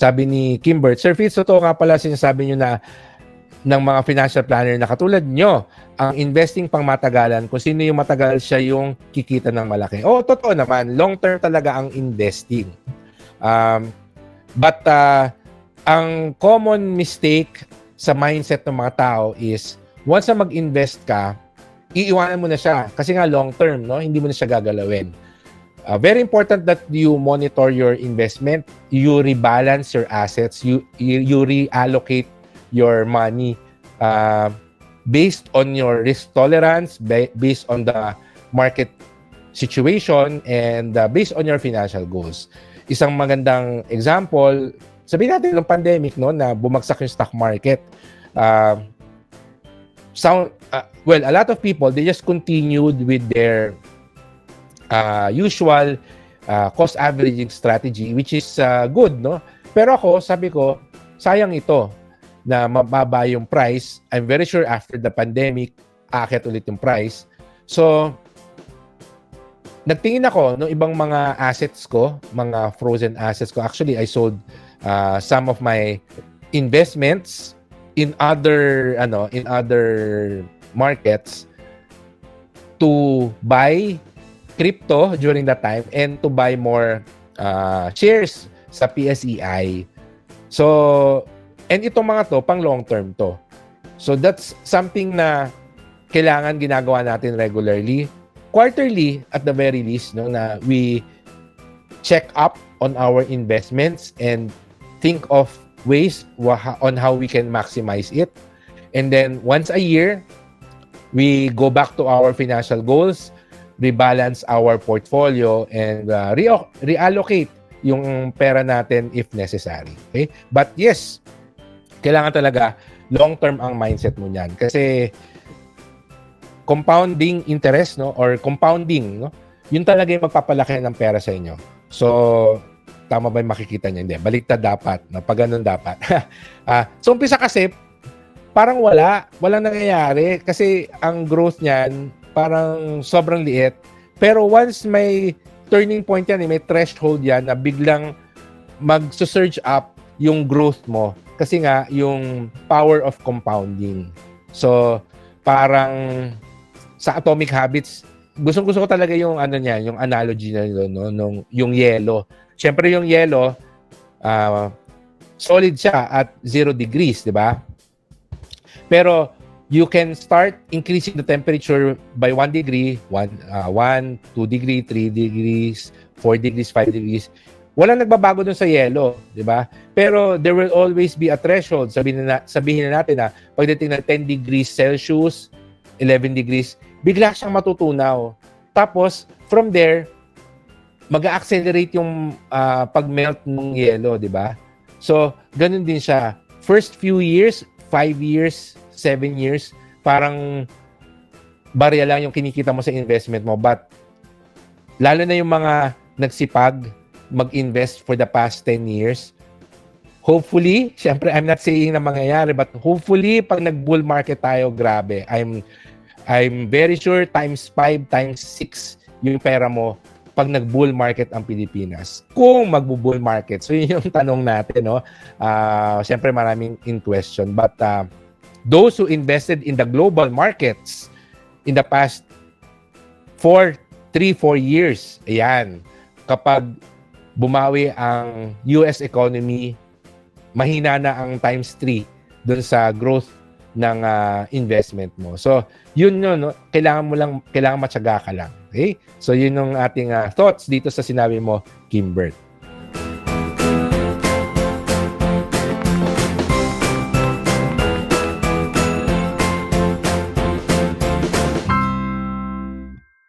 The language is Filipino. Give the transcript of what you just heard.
Sabi ni Kimbert, Sir Fitz, totoo nga pala sinasabi nyo na ng mga financial planner na katulad nyo, ang investing pang matagalan, kung sino yung matagal siya yung kikita ng malaki. Oo, totoo naman. Long term talaga ang investing. But ang common mistake sa mindset ng mga tao is once na mag-invest ka, iiwanan mo na siya. Kasi nga long term, no? Hindi mo na siya gagalawin. Very important that you monitor your investment, you rebalance your assets, you reallocate your money based on your risk tolerance, based on the market situation, and based on your financial goals. Isang magandang example, sabihin natin ng pandemic, no, na bumagsak yung stock market. Well, a lot of people, they just continued with their usual cost averaging strategy, which is good, no? Pero ako, sabi ko, sayang ito na mababa yung price. I'm very sure after the pandemic, aakyat ulit yung price. So, nagtingin ako ng ibang mga assets ko, mga frozen assets ko. Actually, I sold some of my investments in other markets to buy crypto during that time and to buy more shares sa PSEI. So, and itong mga to, pang long term to. So, that's something na kailangan ginagawa natin regularly. Quarterly, at the very least, no, na we check up on our investments and think of ways on how we can maximize it. And then, once a year, we go back to our financial goals, rebalance our portfolio, and reallocate yung pera natin if necessary. Okay? But yes, kailangan talaga long-term ang mindset mo niyan. Kasi compounding interest, no, or compounding, no, yun talaga yung magpapalaki ng pera sa inyo. So, tama ba yung makikita niya? Hindi. Baliktad dapat. No? Pag ganun dapat. So, umpisa kasi, parang walang nangyayari kasi ang growth niyan parang sobrang liit. Pero once may turning point yan, may threshold yan na biglang mag-surge up yung growth mo kasi nga yung power of compounding. So, parang sa Atomic Habits, gustong-gusto ko talaga yung yung analogy na yun, no? Yung yelo. Siyempre yung yelo, solid siya at 0 degrees, di ba? Pero you can start increasing the temperature by 1 degree, 1, 2 degree, 3 degrees, 4 degrees, 5 degrees. Walang nagbabago dun sa yelo, di ba? Pero there will always be a threshold. Sabihin na natin na pagdating ng 10 degrees Celsius, 11 degrees, bigla siyang matutunaw. Tapos, from there, mag-accelerate yung pag-melt ng yelo, di ba? So, ganun din siya. First few years, 5 years, 7 years, parang barya lang yung kinikita mo sa investment mo. But, lalo na yung mga nagsipag, mag-invest for the past 10 years, hopefully, syempre, I'm not saying na mangyayari, but hopefully, pag nag-bull market tayo, grabe. I'm very sure times 5, times 6 yung pera mo pag nag-bull market ang Pilipinas. Kung mag-bull market. So, yun yung tanong natin, no? Syempre, maraming in question. But, those who invested in the global markets in the past 3-4 years, ayan, kapag bumawi ang US economy, mahina na ang times 3 dun sa growth ng investment mo. So, yun no? Kailangan matyaga ka lang. Okay? So, yun yung ating thoughts dito sa sinabi mo, Kimbert.